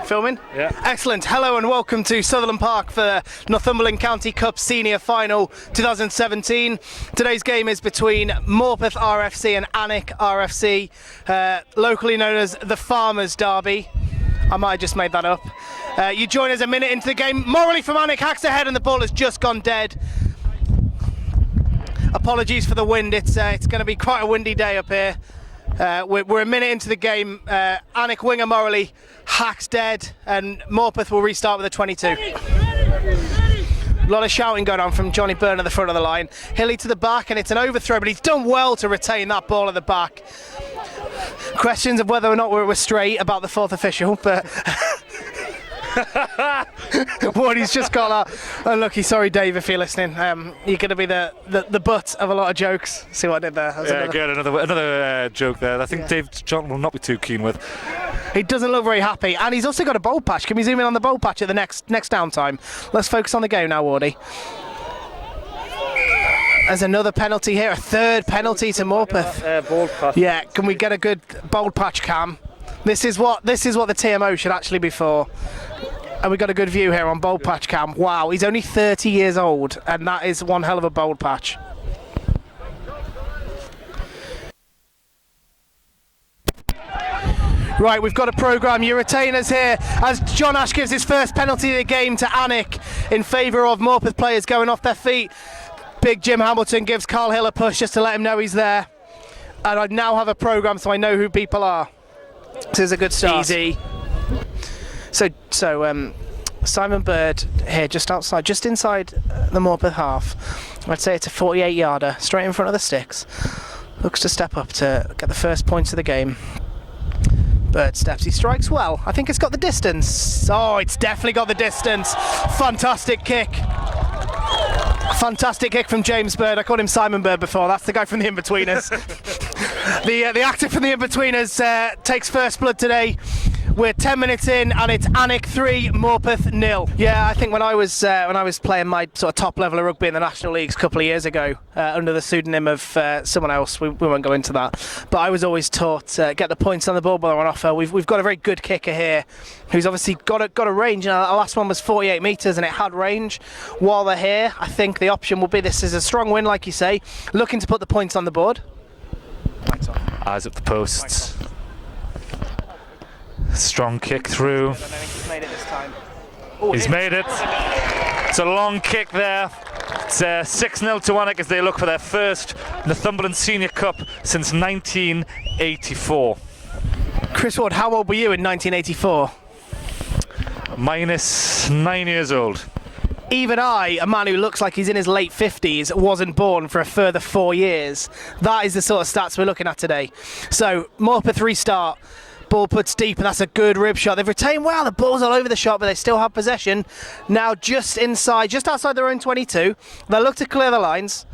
Filming? Yeah. Excellent. Hello and welcome to Sutherland Park for the Northumberland County Cup Senior Final 2017. Today's game is between Morpeth RFC and Alnwick RFC, locally known as the Farmers Derby. I might have just made that up. You join us a minute into the game. Morley from Alnwick hacks ahead and the ball has just gone dead. Apologies for the wind. It's going to be quite a windy day up here. We're a minute into the game. Alnwick winger Morley hacks dead and Morpeth will restart with a 22. A lot of shouting going on from Johnny Byrne at the front of the line. Hilly to the back and it's an overthrow, but he's done well to retain that ball at the back. Questions of whether or not we're straight about the fourth official, but what he's just got that. Unlucky, sorry Dave if you're listening. You're going to be the butt of a lot of jokes. See what I did there? Yeah, good. Another joke there. I think Dave John will not be too keen with. He doesn't look very happy, and he's also got a bowl patch. Can we zoom in on the bowl patch at the next downtime? Let's focus on the game now, Wardy. There's another penalty here, a third penalty to Morpeth. Bold patch. Yeah, can we get a good bold patch cam? This is what the TMO should actually be for. And we got a good view here on bold patch cam. Wow, he's only 30 years old, and that is one hell of a bold patch. Right, we've got a programme. Your retainers here as John Ash gives his first penalty of the game to Alnwick in favour of Morpeth players going off their feet. Big Jim Hamilton gives Carl Hill a push just to let him know he's there. And I now have a programme so I know who people are. This is a good start. Easy. So Simon Bird here just inside the Morpeth half. I'd say it's a 48-yarder, straight in front of the sticks. Looks to step up to get the first points of the game. Bird steps, he strikes well. I think it's got the distance. Oh, it's definitely got the distance. Fantastic kick. Fantastic kick from James Bird. I called him Simon Bird before. That's the guy from the In-Betweeners. The actor from the In-Betweeners takes first blood today. We're 10 minutes in and it's Alnwick 3, Morpeth 0. Yeah, I think when I was playing my sort of top level of rugby in the National Leagues a couple of years ago, under the pseudonym of someone else, we won't go into that. But I was always taught get the points on the ball on offer. We've got a very good kicker here, who's obviously got a range. And our last one was 48 metres and it had range. While they're here, I think the option will be this is a strong win, like you say, looking to put the points on the board. Eyes up the posts. Strong kick through. I don't think he's made it this time. He's made it. It's a long kick there. It's 6-0 to Alnwick as they look for their first Northumberland Senior Cup since 1984. Chris Ward, how old were you in 1984? Minus 9 years old. Even I, a man who looks like he's in his late 50s, wasn't born for a further 4 years. That is the sort of stats we're looking at today. So, Morpeth restart. Ball puts deep and that's a good rib shot. They've retained well, the ball's all over the shot, but they still have possession. Now just outside their own 22. They'll look to clear the lines.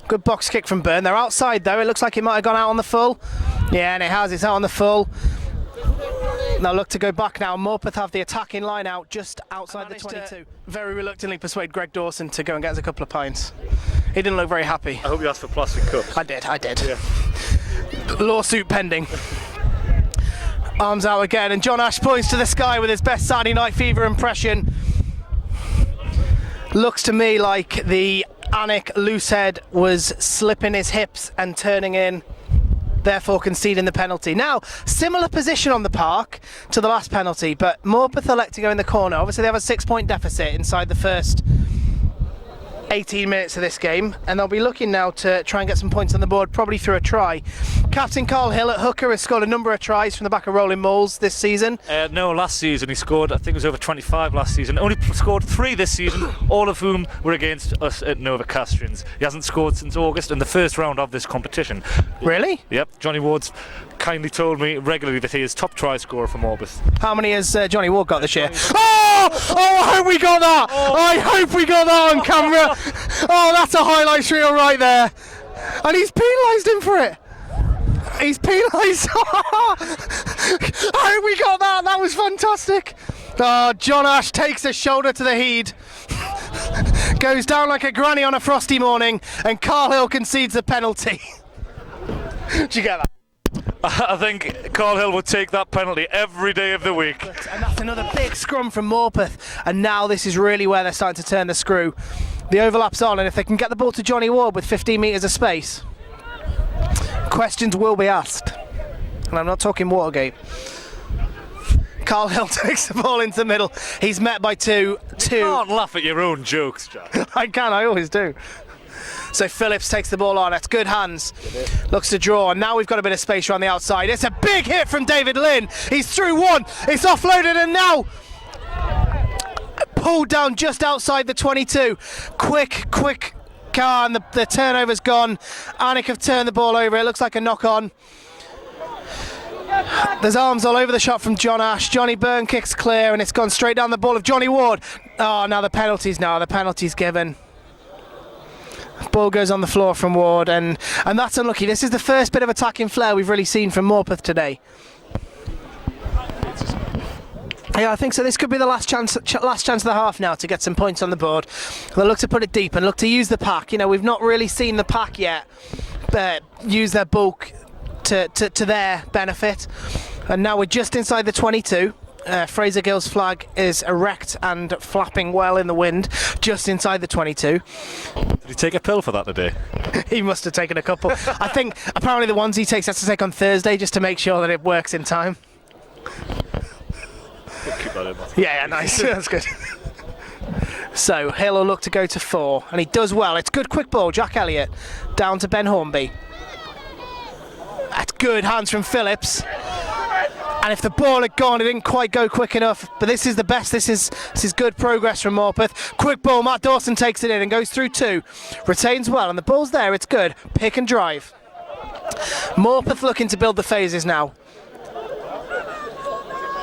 Good box kick from Byrne. They're outside though. It looks like it might have gone out on the full. Yeah, and it has. It's out on the full. They'll look to go back now. Morpeth have the attacking line out just outside the 22. Very reluctantly persuade Greg Dawson to go and get us a couple of pints. He didn't look very happy. I hope you asked for plastic cups. I did. Yeah. Lawsuit pending. Arms out again and John Ash points to the sky with his best Saturday Night Fever impression. Looks to me like the Alnwick loosehead was slipping his hips and turning in, therefore conceding the penalty. Now, similar position on the park to the last penalty, but Morpeth elect to go in the corner. Obviously they have a 6-point deficit inside the first 18 minutes of this game, and they'll be looking now to try and get some points on the board, probably through a try. Captain Carl Hill at hooker has scored a number of tries from the back of rolling mauls this season. No, last season he scored, I think it was over 25 last season. Only scored 3 this season, all of whom were against us at Nova Castrians. He hasn't scored since August in the first round of this competition. Really? Yep, Johnny Ward's kindly told me regularly that he is top try scorer for Morpeth. How many has Johnny Ward got this year? Oh, I hope we got that! Oh. I hope we got that on camera! Oh, that's a highlights reel right there. And he's penalised him for it. He's penalised. I hope we got that. That was fantastic. Oh, John Ash takes a shoulder to the heed. Goes down like a granny on a frosty morning, and Carl Hill concedes the penalty. Did you get that? I think Carl Hill would take that penalty every day of the week. And that's another big scrum from Morpeth. And now this is really where they're starting to turn the screw. The overlap's on, and if they can get the ball to Johnny Ward with 15 metres of space, questions will be asked. And I'm not talking Watergate. Carl Hill takes the ball into the middle. He's met by two. You can't laugh at your own jokes, Jack. I can, I always do. So Phillips takes the ball on. That's good hands. Looks to draw, and now we've got a bit of space around the outside. It's a big hit from David Lynn. He's through one. It's offloaded, and now pulled down just outside the 22. Quick car, and the turnover's gone. Alnwick have turned the ball over. It looks like a knock on. There's arms all over the shot from John Ash. Johnny Byrne kicks clear, and it's gone straight down the ball of Johnny Ward. Oh, now the penalty's given. Ball goes on the floor from Ward, and that's unlucky. This is the first bit of attacking flair we've really seen from Morpeth today. Yeah, I think so. This could be the last chance of the half now to get some points on the board. They'll look to put it deep and look to use the pack. You know, we've not really seen the pack yet use their bulk to their benefit, and now we're just inside the 22. Fraser Gill's flag is erect and flapping well in the wind just inside the 22. Did he take a pill for that today? He must have taken a couple. I think apparently the ones he takes has to take on Thursday just to make sure that it works in time. Keep that in. Yeah, nice. That's good. So Hill will look to go to 4, and he does well. It's good quick ball. Jack Elliott down to Ben Hornby. That's good hands from Phillips. And if the ball had gone, it didn't quite go quick enough. But this is the best. This is good progress from Morpeth. Quick ball. Matt Dawson takes it in and goes through 2. Retains well, and the ball's there. It's good. Pick and drive. Morpeth looking to build the phases now.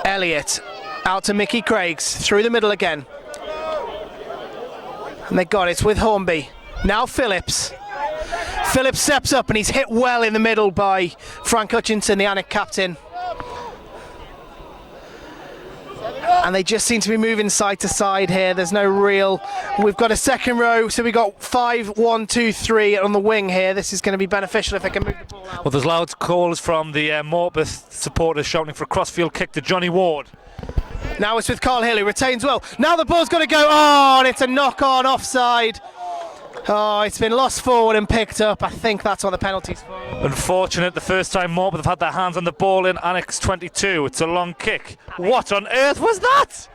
Elliott out to Mickey Craigs through the middle again. And they got it. It's with Hornby. Now Phillips. Phillips steps up, and he's hit well in the middle by Frank Hutchinson, the Alnwick captain. And they just seem to be moving side to side here. There's no real... We've got a second row, so we've got 5, 1, 2, 3 on the wing here. This is going to be beneficial if they can move the ball out. Well, there's loud calls from the Morpeth supporters shouting for a crossfield kick to Johnny Ward. Now it's with Carl Hill, who retains well. Now the ball's got to go. Oh, and it's a knock-on offside. Oh, it's been lost forward and picked up. I think that's on the penalties for. Unfortunate, the first time Morpeth have had their hands on the ball in Annex 22. It's a long kick. What on earth was that?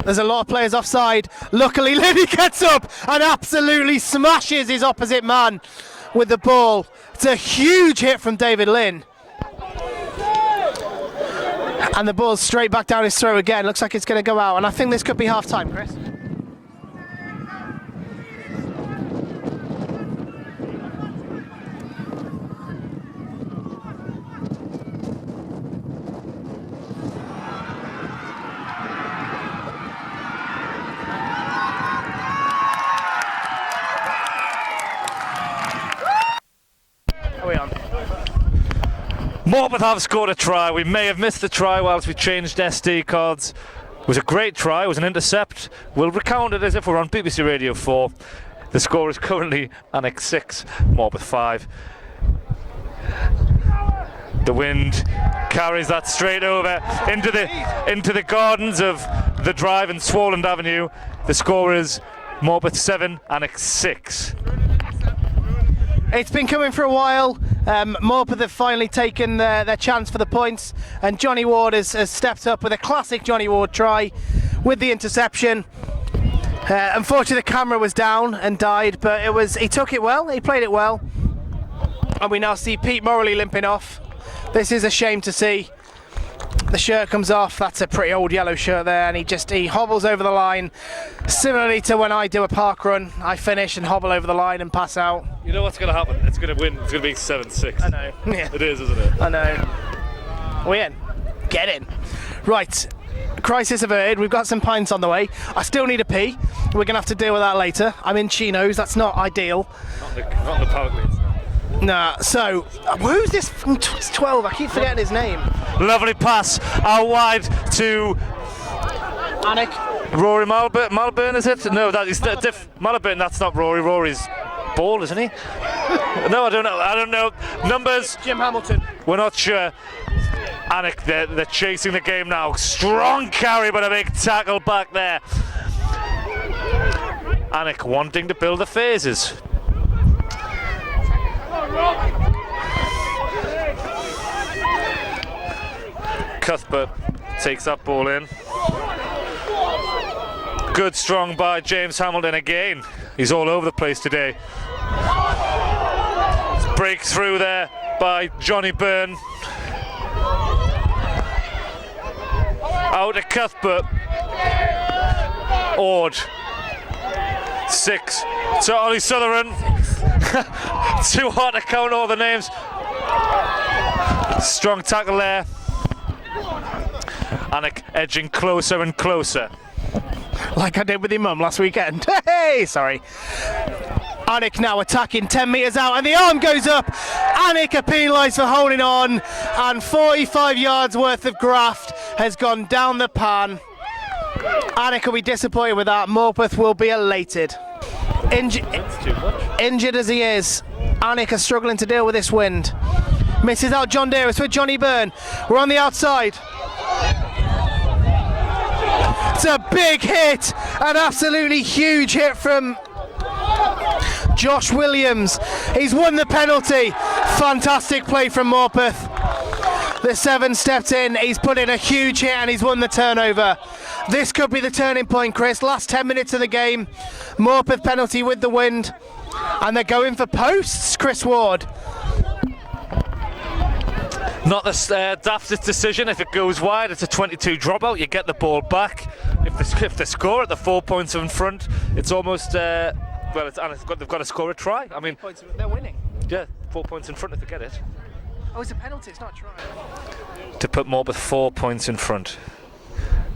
There's a lot of players offside. Luckily, Liddy gets up and absolutely smashes his opposite man with the ball. It's a huge hit from David Lynn. And the ball's straight back down his throat again. Looks like it's going to go out. And I think this could be half-time, Chris. Morpeth have scored a try. We may have missed the try whilst we changed SD cards. It was a great try. It was an intercept. We'll recount it as if we're on BBC Radio 4. The score is currently Annex 6, Morpeth 5. The wind carries that straight over into the gardens of the drive in Swarland Avenue. The score is Morpeth 7, Annex 6. It's been coming for a while. Morpeth have finally taken their chance for the points, and Johnny Ward has stepped up with a classic Johnny Ward try with the interception. Unfortunately, the camera was down and died, but he took it well. He played it well, and we now see Pete Morley limping off. This is a shame to see. The shirt comes off. That's a pretty old yellow shirt there, and he hobbles over the line. Similarly to when I do a park run, I finish and hobble over the line and pass out. You know what's going to happen? It's going to win. It's going to be 7-6. I know. Yeah. It is, isn't it? I know. We're in. Get in. Right. Crisis averted. We've got some pints on the way. I still need a pee. We're going to have to deal with that later. I'm in chinos. That's not ideal. Not the power cleans. Nah, so who's this from 12? I keep forgetting his name. Lovely pass out wide to Alnwick. Rory Malburn, is it? No, that is Malburn. That's not Rory. Rory's ball, isn't he? No, I don't know. Numbers. Jim Hamilton. We're not sure. Alnwick, they're chasing the game now. Strong carry, but a big tackle back there. Alnwick wanting to build the phases. Cuthbert takes that ball in. Good strong by James Hamilton again. He's all over the place today. Breakthrough there by Johnny Byrne. Out to Cuthbert. Ord. 6 to Ollie Sutherland. Too hard to count all the names. Strong tackle there. Alnwick edging closer and closer. Like I did with your mum last weekend. Hey, sorry. Alnwick now attacking 10 metres out, and the arm goes up. Alnwick are penalised for holding on, and 45 yards worth of graft has gone down the pan. Alnwick will be disappointed with that. Morpeth will be elated. Injured as he is, Alnwick are struggling to deal with this wind. Misses out John Dearest with Johnny Byrne. We're on the outside. It's a big hit, an absolutely huge hit from Josh Williams. He's won the penalty. Fantastic play from Morpeth. The 7 stepped in, he's put in a huge hit and he's won the turnover. This could be the turning point, Chris. Last 10 minutes of the game. Morpeth penalty with the wind. And they're going for posts, Chris Ward. Not the daftest decision. If it goes wide, it's a 22 dropout. You get the ball back. If they score at the 4 points in front, it's almost they've got to score a try. I mean, They're winning. yeah, 4 points in front if they get it. Oh, it's a penalty, it's not a try. To put Morpeth 4 points in front.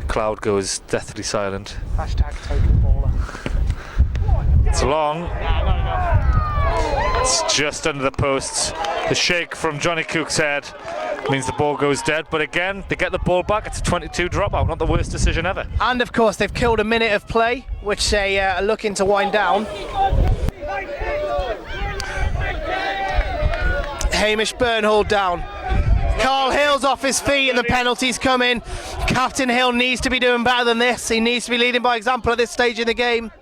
Cloud goes deathly silent. Hashtag total baller. It's long. It's just under the posts. The shake from Johnny Cook's head means the ball goes dead, but again, they get the ball back. It's a 22 dropout, not the worst decision ever. And of course, they've killed a minute of play, which they are looking to wind down. Hamish Burnhall down. Carl Hill's off his feet and the penalty's coming. Captain Hill needs to be doing better than this. He needs to be leading by example at this stage in the game.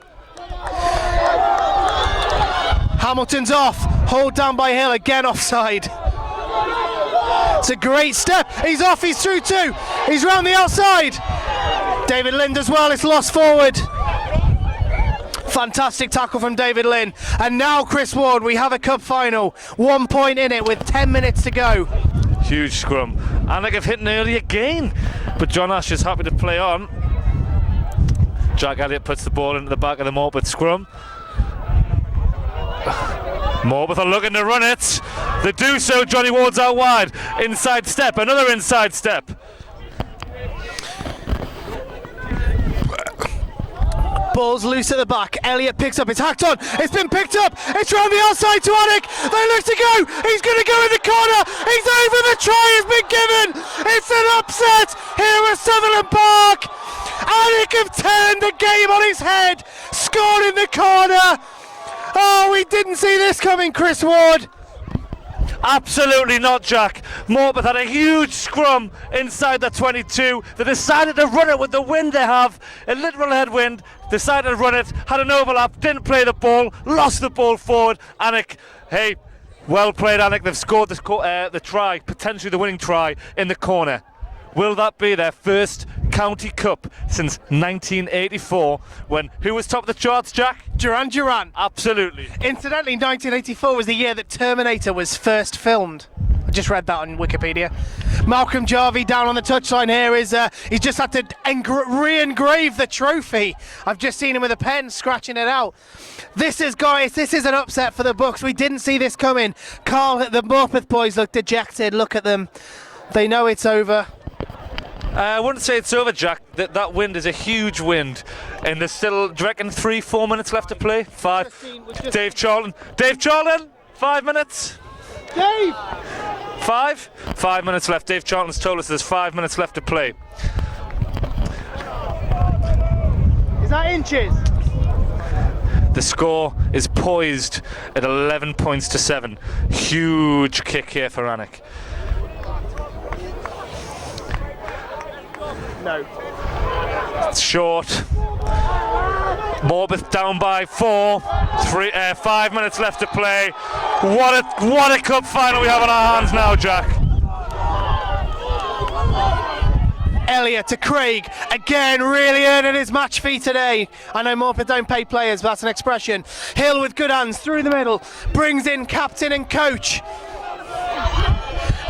Hamilton's off. Hold down by Hill, again offside. It's a great step. He's off, he's through 2. He's round the outside. David Lind as well, it's lost forward. Fantastic tackle from David Lynn. And now, Chris Ward, we have a cup final. 1 point in it with 10 minutes to go. Huge scrum. Alnwick have hit an early again, but John Ash is happy to play on. Jack Elliott puts the ball into the back of the Morpeth scrum. Morpeth are looking to run it. They do so. Johnny Ward's out wide. Inside step. Another inside step. Ball's loose at the back. Elliott picks up. It's hacked on. It's been picked up. It's round the outside to Alnwick. They look to go. He's going to go in the corner. He's over. The try has been given. It's an upset here at Sutherland Park. Alnwick have turned the game on his head. Scored in the corner. Oh, we didn't see this coming, Chris Ward. Absolutely not, Jack. Morpeth had a huge scrum inside the 22. They decided to run it with the wind they have. A literal headwind. Decided to run it. Had an overlap. Didn't play the ball. Lost the ball forward. Alnwick, hey, well played, Alnwick. They've scored the try, potentially the winning try, in the corner. Will that be their first county cup since 1984, when who was top of the charts, Jack? Duran Duran. Absolutely. Incidentally, 1984 was the year that Terminator was first filmed. I just read that on Wikipedia. Malcolm Jarvie down on the touchline here is he's just had to re-engrave the trophy. I've just seen him with a pen scratching it out. This is an upset for the Bucks. We didn't see this coming. Carl, the Morpeth boys look dejected. Look at them. They know it's over. I wouldn't say it's over, Jack. That wind is a huge wind, and there's still, do you reckon, 3-4 minutes left to play? 5. Dave Charlton. 5 minutes. Dave! 5 minutes left. Dave Charlton's told us there's 5 minutes left to play. Is that inches? The score is poised at 11 points to 7. Huge kick here for Alnwick. No. It's short. Morpeth down by 4. 5 minutes left to play. What a cup final we have on our hands now, Jack. Elliott to Craig, again really earning his match fee today. I know Morpeth don't pay players, but that's an expression. Hill with good hands through the middle, brings in captain and coach.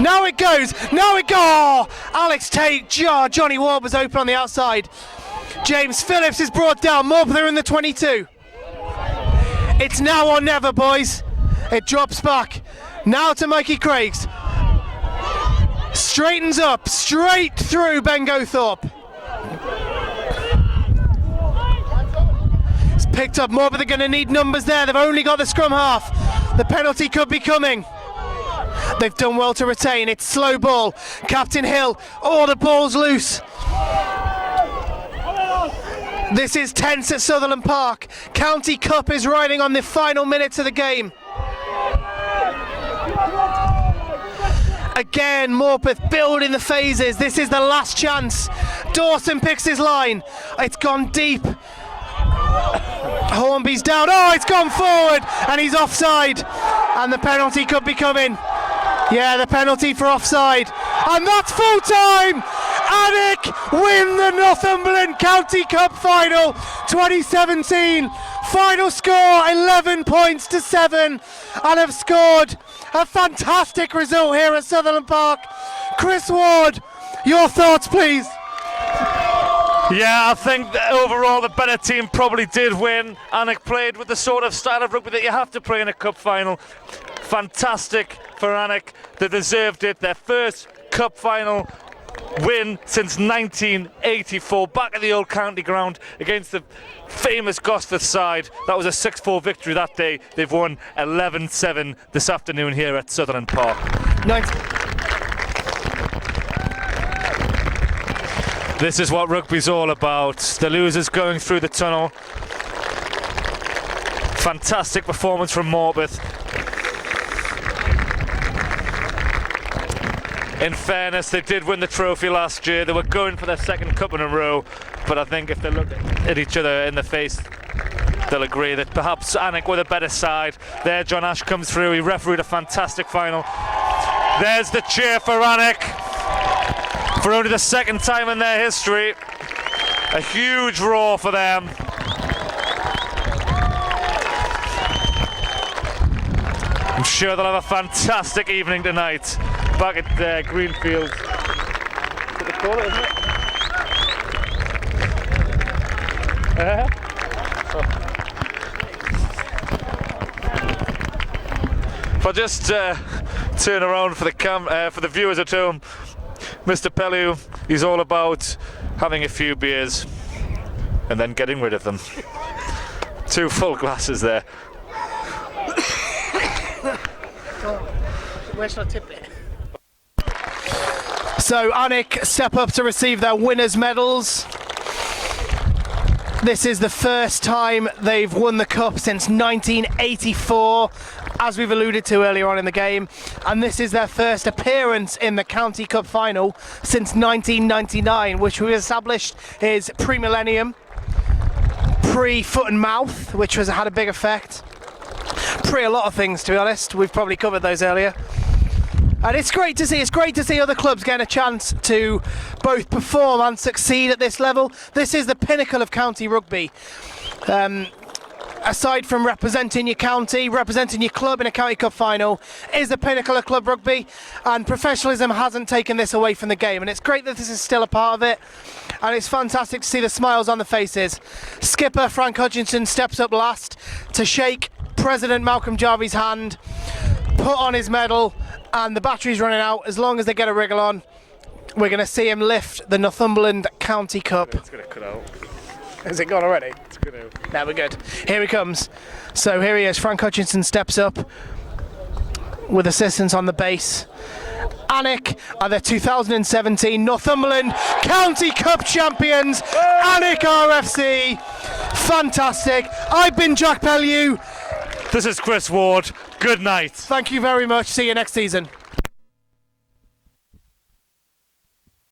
Now it goes, Alex Tate, Johnny Ward was open on the outside. James Phillips is brought down, Morpeth are in the 22. It's now or never, boys. It drops back, now to Mikey Craigs. Straightens up, straight through Ben Gothorpe. It's picked up. Morpeth are going to need numbers there. They've only got the scrum half. The penalty could be coming. They've done well to retain. It's slow ball. Captain Hill. Oh, the ball's loose. This is tense at Sutherland Park. County Cup is riding on the final minutes of the game. Again, Morpeth building the phases. This is the last chance. Dawson picks his line. It's gone deep. Hornby's down. Oh, it's gone forward, and he's offside. And the penalty could be coming. Yeah, the penalty for offside. And that's full time. Alnwick win the Northumberland County Cup final 2017. Final score 11 points to 7, and have scored a fantastic result here at Sutherland Park. Chris Ward, your thoughts please. Yeah, I think that overall the better team probably did win. Alnwick played with the sort of style of rugby that you have to play in a cup final. Fantastic for Alnwick. They deserved it. Their first cup final win since 1984, back at the old county ground against the famous Gosforth side. That was a 6-4 victory that day. They've won 11-7 this afternoon here at Sutherland Park. This is what rugby's all about. The losers going through the tunnel. Fantastic performance from Morpeth. In fairness, they did win the trophy last year. They were going for their second cup in a row, but I think if they look at each other in the face, they'll agree that perhaps Alnwick were the better side. There, John Ash comes through. He refereed a fantastic final. There's the cheer for Alnwick for only the second time in their history. A huge roar for them. I'm sure they'll have a fantastic evening tonight back at Greenfield. What they call it, isn't it? If I just turn around for the viewers at home, Mr. Pellew, he's all about having a few beers and then getting rid of them. 2 full glasses there. Where shall I tip it? So Alnwick step up to receive their winners' medals. This is the first time they've won the cup since 1984, as we've alluded to earlier on in the game, and this is their first appearance in the County Cup final since 1999, which we established is pre-millennium, pre-foot and mouth, which had a big effect, pre a lot of things, to be honest. We've probably covered those earlier. And it's great to see other clubs getting a chance to both perform and succeed at this level. This is the pinnacle of county rugby. Aside from representing your county, representing your club in a county cup final is the pinnacle of club rugby, and professionalism hasn't taken this away from the game, and it's great that this is still a part of it, and it's fantastic to see the smiles on the faces. Skipper Frank Hutchinson steps up last to shake President Malcolm Jarvie's hand, put on his medal, and the battery's running out. As long as they get a wriggle on, we're going to see him lift the Northumberland County Cup. It's going to cut out. Has it gone already? It's going to. No, we're good. Here he comes. So here he is. Frank Hutchinson steps up with assistance on the base. Alnwick are the 2017 Northumberland County Cup champions. Alnwick RFC Fantastic. I've been Jack Pellew. This is Chris Ward. Good night. Thank you very much. See you next season.